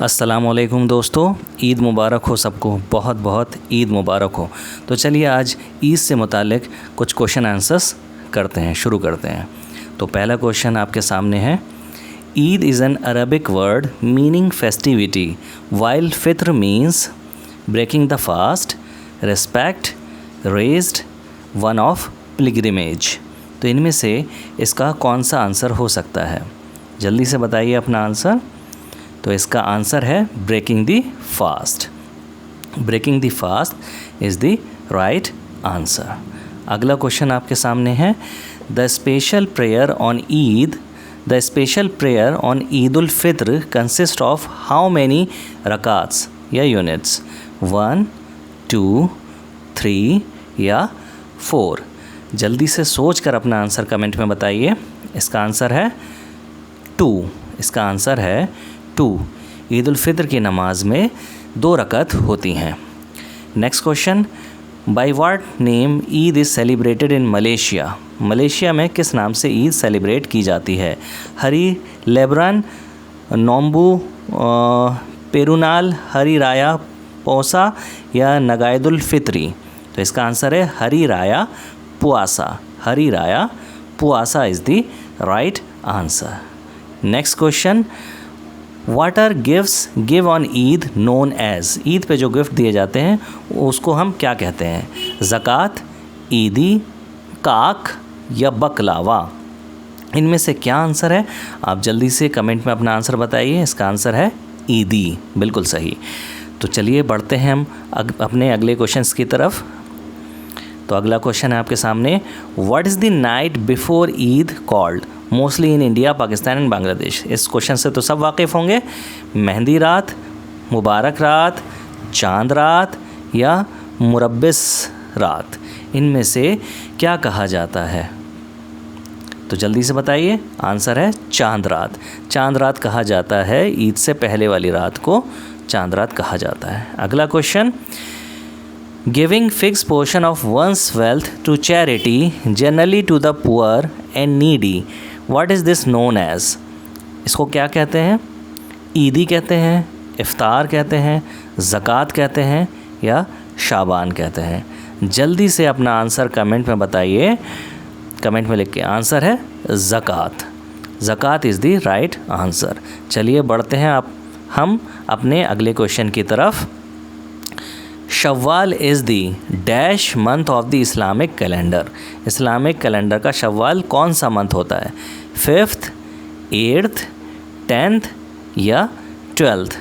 अस्सलामुअलैकुम दोस्तों, ईद मुबारक हो सबको, बहुत बहुत ईद मुबारक हो। तो चलिए आज ईद से मुतालिक कुछ क्वेश्चन आंसर्स करते हैं, शुरू करते हैं। तो पहला क्वेश्चन आपके सामने है, Eid is an Arabic word meaning festivity while Fitr means breaking the fast, respect, raised, one of pilgrimage. तो इनमें से इसका कौन सा आंसर हो सकता है? जल्दी से बताइए अपना आंसर। तो इसका आंसर है breaking the fast. Breaking the fast is the right answer. अगला क्वेश्चन आपके सामने है, the special prayer on Eid ul Fitr consist of how many रकात्स या यूनिट्स? 1, 2, 3 या 4? जल्दी से सोच कर अपना आंसर कमेंट में बताइए। इसका आंसर है 2। इसका आंसर है 2। ईद उल फित्र की नमाज में 2 रकत होती हैं। Next question, by what name Eid is celebrated in Malaysia? Malaysia में किस नाम से ईद सेलिब्रेट की जाती है? हरी लेबरन, नोम्बू, पेरुनाल, हरी राया पोसा या नगाइदुल फित्री? तो इसका आंसर है हरी Raya Puasa. Hari Raya Puasa is the right answer. Next question, what are gifts give on Eid known as? Eid पे जो गिफ्ट दिए जाते हैं उसको हम क्या कहते हैं? ज़कात, ईदी, काक या बकलावा? इनमें से क्या आंसर है? आप जल्दी से कमेंट में अपना आंसर बताइए। इसका आंसर है ईदी, बिल्कुल सही। तो चलिए बढ़ते हैं हम अपने अगले क्वेश्चंस की तरफ। तो अगला क्वेश्चन है आपके सामने, what is the night before Eid called? Mostly in India, Pakistan and Bangladesh. इस क्वेश्चन से तो सब वाकिफ़ होंगे। मेहंदी रात, मुबारक रात, चांद रात या मुरब्बिस रात? इनमें से क्या कहा जाता है? तो जल्दी से बताइए। आंसर है चांद रात। चांद रात कहा जाता है, ईद से पहले वाली रात को चांद रात कहा जाता है। अगला question, giving fix portion of one's wealth to charity generally to the poor and needy, what is this known as? इसको क्या कहते हैं? ईदी कहते हैं, इफ्तार कहते हैं, ज़कात कहते हैं या शाबान कहते हैं? जल्दी से अपना आंसर कमेंट में बताइए। कमेंट में लिख के आंसर है ज़कात। ज़कात इज़ द राइट आंसर। चलिए बढ़ते हैं हम अपने अगले क्वेश्चन की तरफ। Shawwal is the dash month of the Islamic calendar? Islamic calendar का शव्वाल कौन सा मंथ होता है? 5th, 8th, 10th या 12th?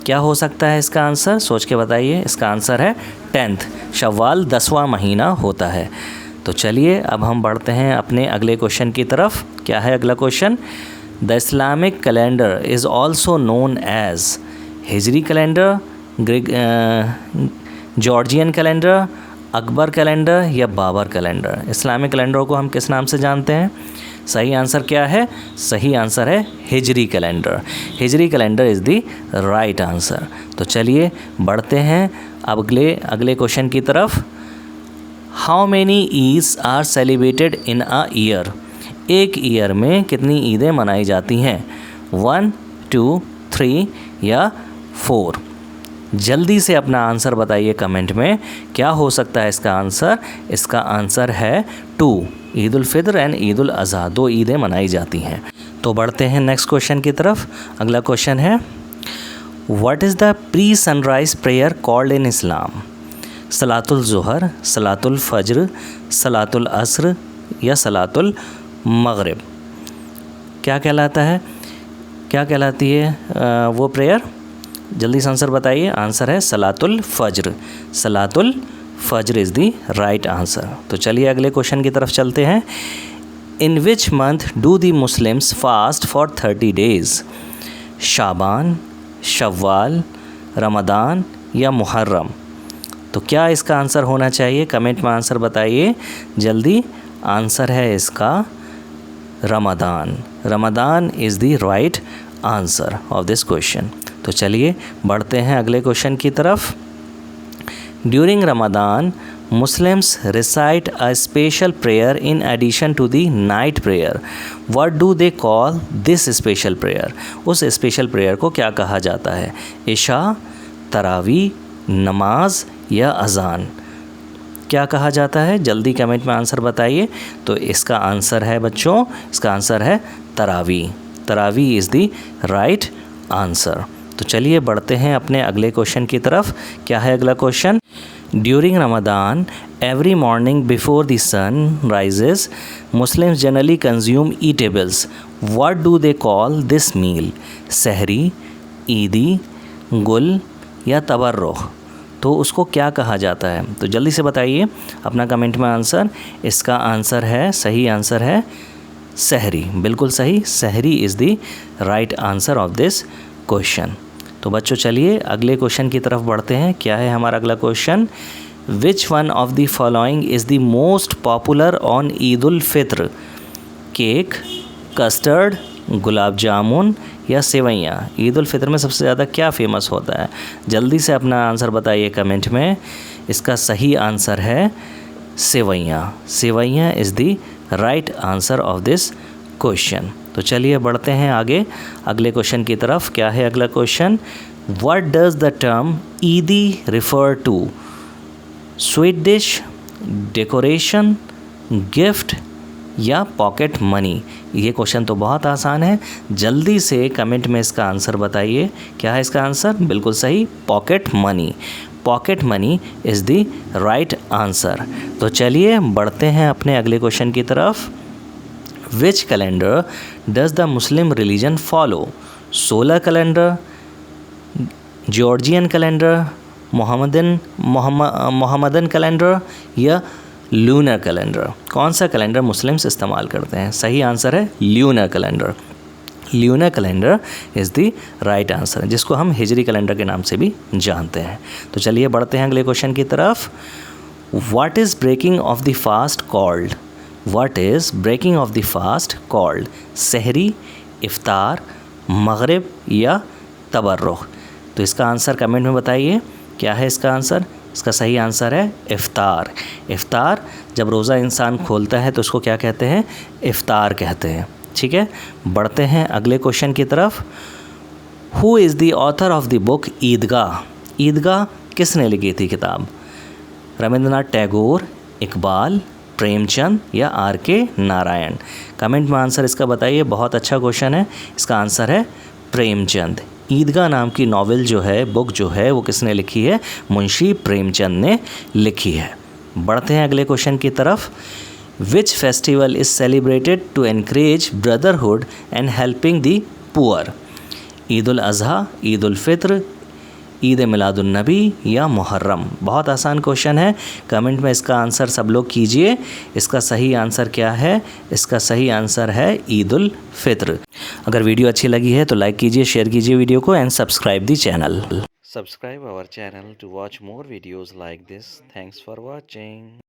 क्या हो सकता है इसका आंसर? सोच के बताइए। इसका आंसर है 10th। शव्वाल 10वां महीना होता है। तो चलिए अब हम बढ़ते हैं अपने अगले क्वेश्चन की तरफ। क्या है अगला question? The Islamic calendar is also known as Hijri calendar, Georgian calendar, Akbar calendar या बाबर कैलेंडर? इस्लामिक कैलेंडर को हम किस नाम से जानते हैं? सही आंसर क्या है? सही आंसर है Hijri calendar. Hijri calendar is the right answer. तो चलिए बढ़ते हैं अगले क्वेश्चन की तरफ। How many Eids are celebrated in a year? एक ईयर में कितनी ईदें मनाई जाती हैं? 1, 2, 3 या 4? जल्दी से अपना आंसर बताइए कमेंट में। क्या हो सकता है इसका आंसर? इसका आंसर है 2। ईद उल फित्र एंड ईद उल अज़हा 2 ईदें मनाई जाती हैं। तो बढ़ते हैं नेक्स्ट क्वेश्चन की तरफ। अगला क्वेश्चन है, what is the pre sunrise prayer called in Islam? सलातुल ज़ुहर, सलातुल फ़ज्र, सलातुल अस्र या सलातुल मग़रिब? क्या कहलाता है? क्या कहलाती है वो प्रेयर? जल्दी से आंसर बताइए। आंसर है सलातुल फ़ज्र। सलातुल फ़ज्र इज़ दी राइट आंसर। तो चलिए अगले क्वेश्चन की तरफ चलते हैं। In which month do the Muslims fast for 30 days? Shaban, Shawwal, Ramadan या मुहर्रम? तो क्या इसका आंसर होना चाहिए? कमेंट में आंसर बताइए जल्दी। आंसर है इसका Ramadan. Ramadan is the right answer of this question. तो चलिए बढ़ते हैं अगले क्वेश्चन की तरफ। During Ramadan Muslims recite a special prayer in addition to the night prayer. What do they call this special prayer? उस special prayer को क्या कहा जाता है? इशा, तरावी, नमाज या अजान? क्या कहा जाता है? जल्दी कमेंट में आंसर बताइए। तो इसका आंसर है बच्चों, इसका आंसर है तरावी। तरावी इज़ द राइट आंसर। तो चलिए बढ़ते हैं अपने अगले क्वेश्चन की तरफ। क्या है अगला question? During Ramadan every morning before the sun rises Muslims generally consume eatables. What do they call this meal? Sehri, Eidi, गुल या तबर्रुख? तो उसको क्या कहा जाता है? तो जल्दी से बताइए अपना कमेंट में आंसर। इसका आंसर है, सही आंसर है सहरी। बिल्कुल सही, सहरी is the right answer of this question. तो बच्चों चलिए अगले क्वेश्चन की तरफ बढ़ते हैं। क्या है हमारा अगला question? Which one of the following is the most popular on Eid ul Fitr? Cake, custard, gulab jamun या सेवैयाँ? ईद उल फित्र में सबसे ज़्यादा क्या फेमस होता है? जल्दी से अपना आंसर बताइए कमेंट में। इसका सही आंसर है sevaiyan. Sevaiyan is the right answer of this question. तो चलिए बढ़ते हैं आगे अगले क्वेश्चन की तरफ। क्या है अगला question? What does the term Eidi refer to? Sweet dish, decoration, gift या पॉकेट मनी? ये क्वेश्चन तो बहुत आसान है, जल्दी से कमेंट में इसका आंसर बताइए। क्या है इसका आंसर? बिल्कुल सही, pocket money. Pocket money is the right answer. तो चलिए बढ़ते हैं अपने अगले क्वेश्चन की तरफ। Which calendar does the Muslim religion follow? Solar calendar, Georgian calendar, Mohammedan calendar या लूनर कैलेंडर? कौन सा कैलेंडर मुस्लिम्स इस्तेमाल करते हैं? सही आंसर है lunar calendar. Lunar calendar is the right answer, जिसको हम हिजरी कैलेंडर के नाम से भी जानते हैं। तो चलिए बढ़ते हैं अगले क्वेश्चन की तरफ। What is breaking of the fast called? What is breaking of the fast called? सहरी, इफ्तार, मगरिब या तबर्रुख? तो इसका आंसर कमेंट में बताइए। क्या है इसका आंसर? इसका सही आंसर है इफ्तार। इफ्तार जब रोज़ा इंसान खोलता है तो उसको क्या कहते हैं? इफ्तार कहते हैं। ठीक है, बढ़ते हैं अगले क्वेश्चन की तरफ। Who is the author of the book Idgah? Idgah किसने लिखी थी किताब? रविंद्रनाथ टैगोर, इकबाल, प्रेमचंद या R.K. नारायण? कमेंट में आंसर इसका बताइए। बहुत अच्छा क्वेश्चन है। इसका आंसर है प्रेमचंद। ईदगाह नाम की नॉवेल जो है, बुक जो है, वो किसने लिखी है? मुंशी प्रेमचंद ने लिखी है। बढ़ते हैं अगले क्वेश्चन की तरफ। Which festival is celebrated to encourage brotherhood and helping the poor? Eid ul Azha, Eid ul Fitr, Eid Miladun Nabi या मुहर्रम? बहुत आसान क्वेश्चन है, कमेंट में इसका आंसर सब लोग कीजिए। इसका सही आंसर क्या है? इसका सही आंसर है ईद उल फित्र। अगर वीडियो अच्छी लगी है तो लाइक कीजिए, शेयर कीजिए वीडियो को and subscribe the channel. Subscribe our channel to watch more videos like this. Thanks for watching.